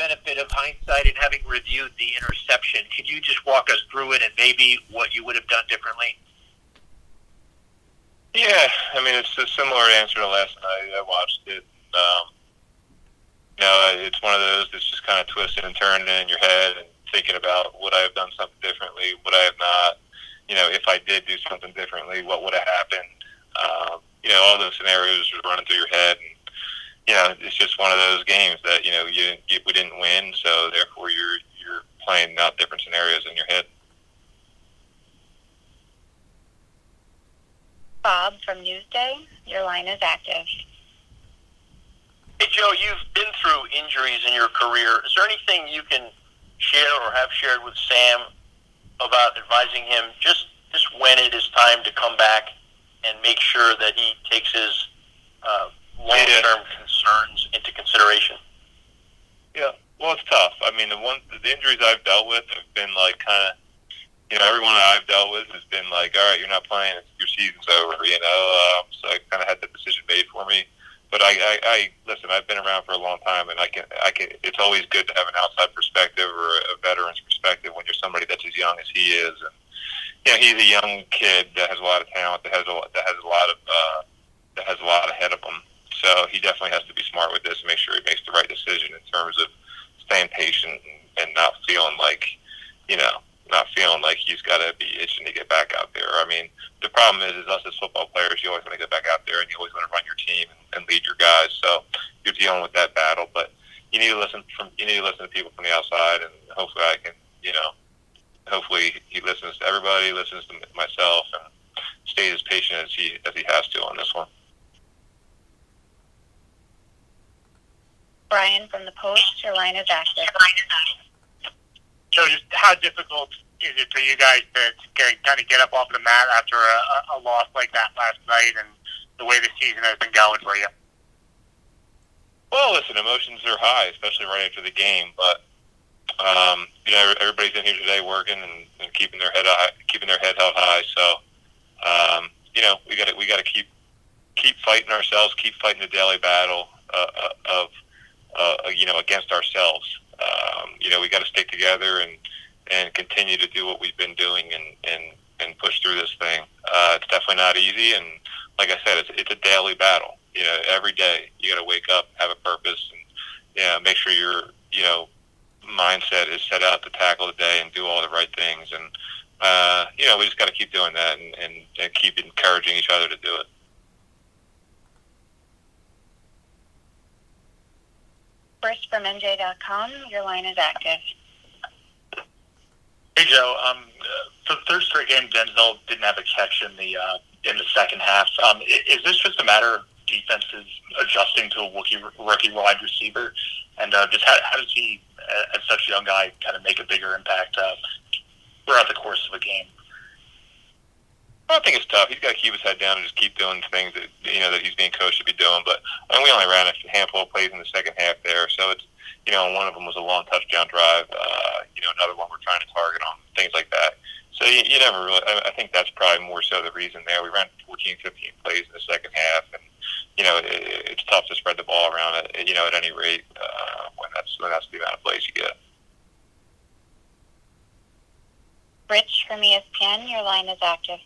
benefit of hindsight and having reviewed the interception, could you just walk us through it and maybe what you would have done differently? Yeah, I mean, it's a similar answer to last night. I watched it. It's one of those that's just kind of twisting and turning in your head and thinking about, would I have done something differently? Would I have not? If I did do something differently, what would have happened? All those scenarios are running through your head. And, it's just one of those games that, we didn't win, so therefore you're playing out different scenarios in your head. Bob from Newsday, your line is active. Hey, Joe, you've been through injuries in your career. Is there anything you can share or have shared with Sam about advising him just when it is time to come back and make sure that he takes his long-term concerns into consideration? Yeah, well, it's tough. I mean, the injuries I've dealt with have been like kind of, everyone that I've dealt with has been like, all right, you're not playing, your season's over, so I kind of had the decision made for me. But I listen, I've been around for a long time, and I can. It's always good to have an outside perspective or a veteran's perspective when you're somebody that's as young as he is. And he's a young kid that has a lot of talent, that has a lot ahead of him. So he definitely has to be smart with this and make sure he makes the right decision in terms of staying patient and not feeling like, he's got to be itching to get back out there. I mean, the problem is us as football players, you always want to get back out there and you always want to run your team and lead your guys. So you're dealing with that battle, but you need to listen to people from the outside, and hopefully I can, hopefully he listens to everybody, listens to myself, and stays as patient as he has to on this one. Brian from the Post, your line is active. So just how difficult is it for you guys to kind of get up off the mat after a loss like that last night and the way the season has been going for you? Well, listen, emotions are high, especially right after the game. But everybody's in here today working and keeping their head held high. So we got to keep fighting ourselves, keep fighting the daily battle of against ourselves. We got to stick together and continue to do what we've been doing and push through this thing. It's definitely not easy, and like I said, it's a daily battle. Every day you got to wake up, have a purpose, and make sure your mindset is set out to tackle the day and do all the right things. And we just got to keep doing that and keep encouraging each other to do it. Chris from NJ.com, your line is active. Hey, Joe. For the third straight game, Denzel didn't have a catch in the second half. Is this just a matter of defenses adjusting to a rookie wide receiver? And just how does he, as such a young guy, kind of make a bigger impact throughout the course of a game? I think it's tough. He's got to keep his head down and just keep doing things that that he's being coached to be doing. But we only ran a handful of plays in the second half there, so it's one of them was a long touchdown drive. Another one we're trying to target on, things like that. So you never really. I think that's probably more so the reason there. We ran 14, 15 plays in the second half, and it's tough to spread the ball around at any rate when that's the amount of plays you get. Rich from ESPN, your line is active.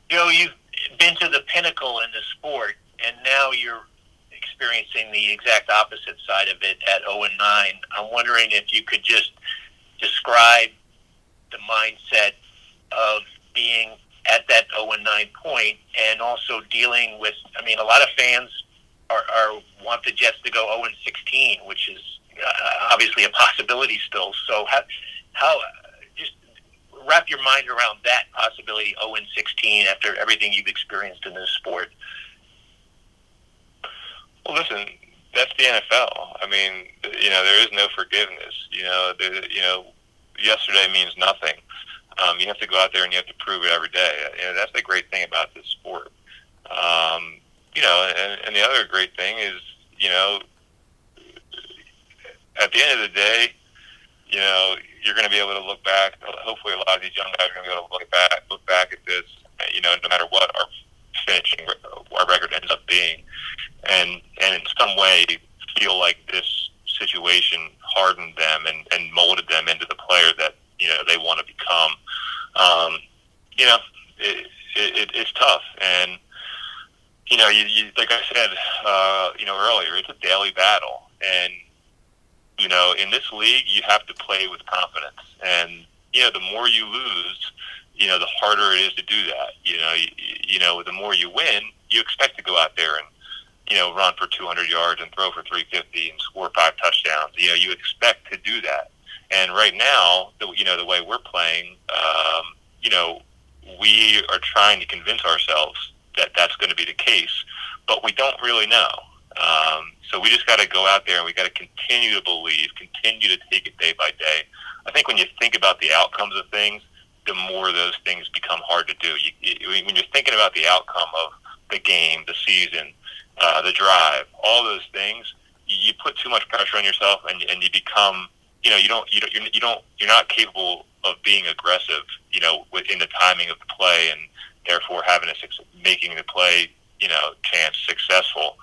Joe, you've been to the pinnacle in the sport, and now you're experiencing the exact opposite side of it at 0-9. I'm wondering if you could just describe the mindset of being at that 0-9 point and also dealing with, a lot of fans want the Jets to go 0-16, which is obviously a possibility still. So how just wrap your mind around that possibility, 0-16, after everything you've experienced in this sport. Well, listen, that's the NFL. There is no forgiveness. Yesterday means nothing. You have to go out there and you have to prove it every day. That's the great thing about this sport. And the other great thing is, at the end of the day, you're going to be able to look back. Hopefully, a lot of these young guys are going to be able to look back at this. No matter what our record ends up being, and in some way feel like this situation hardened them and molded them into the player that, they want to become. It's tough. And, you like I said, earlier, it's a daily battle. And, in this league, you have to play with confidence. And, the more you lose, the harder it is to do that. The more you win, you expect to go out there and, run for 200 yards and throw for 350 and score 5 touchdowns. You expect to do that. And right now, the way we're playing, we are trying to convince ourselves that that's going to be the case, but we don't really know. So we just got to go out there and we got to continue to believe, continue to take it day by day. I think when you think about the outcomes of things, the more those things become hard to do. When you're thinking about the outcome of the game, the season, the drive, all those things, you put too much pressure on yourself, and you become, you're not capable of being aggressive, within the timing of the play, and therefore making the play, chance successful.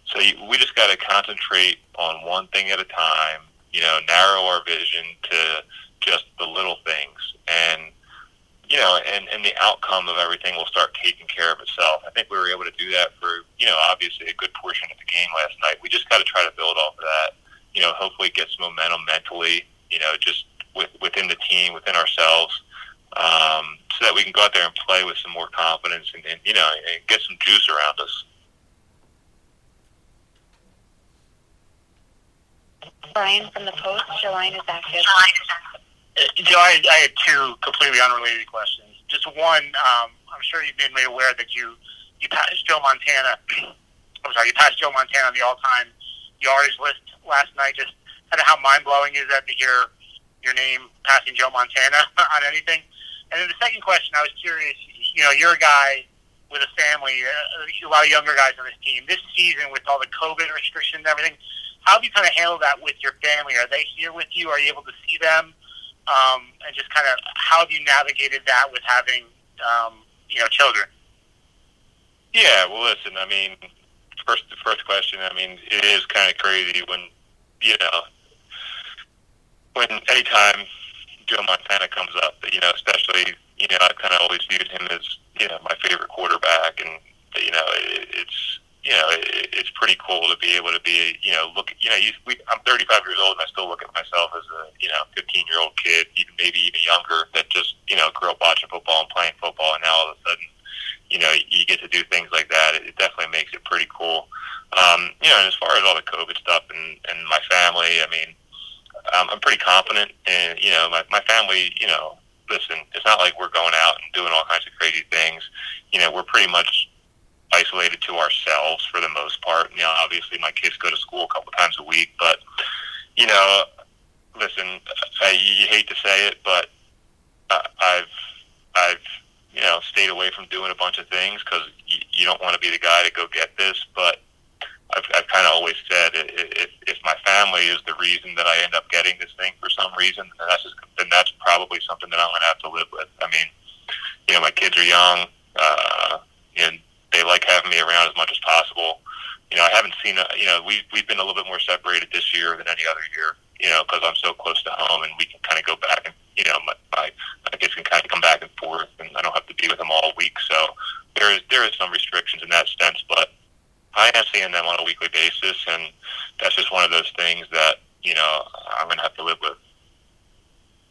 So we just got to concentrate on one thing at a time, narrow our vision to just the little things, and the outcome of everything will start taking care of itself. I think we were able to do that for, obviously a good portion of the game last night. We just got to try to build off of that, hopefully get some momentum mentally, just within the team, within ourselves, so that we can go out there and play with some more confidence and get some juice around us. Brian from the Post, your line is active. Joe, I had 2 completely unrelated questions. Just one, I'm sure you've been made aware that you passed Joe Montana. You passed Joe Montana on the all-time yardage list last night. Just kind of how mind-blowing is that to hear your name passing Joe Montana on anything? And then the second question, I was curious, you're a guy with a family, a lot of younger guys on this team. This season, with all the COVID restrictions and everything, how have you kind of handled that with your family? Are they here with you? Are you able to see them? And just kind of how have you navigated that with having, children? Yeah, well, listen, I mean, the first question, I mean, it is kind of crazy when, anytime Joe Montana comes up, especially, I kind of always viewed him as, my favorite quarterback, and, it's pretty cool to be able to be, I'm 35 years old and I still look at myself as a, 15-year-old kid, maybe even younger, that just, grew up watching football and playing football, and now all of a sudden, you get to do things like that. It definitely makes it pretty cool. And as far as all the COVID stuff and my family, I mean, I'm pretty confident, and, my family, listen, it's not like we're going out and doing all kinds of crazy things. We're pretty much isolated to ourselves for the most part. Obviously my kids go to school a couple times a week, but, listen, you hate to say it, but I've stayed away from doing a bunch of things because you don't want to be the guy to go get this, but I've kind of always said if my family is the reason that I end up getting this thing for some reason, then that's probably something that I'm going to have to live with. I mean, my kids are young, and they like having me around as much as possible. I haven't seen, we've been a little bit more separated this year than any other year, because I'm so close to home and we can kind of go back and, my kids can kind of come back and forth, and I don't have to be with them all week. So there is some restrictions in that sense, but I am seeing them on a weekly basis, and that's just one of those things that, I'm going to have to live with.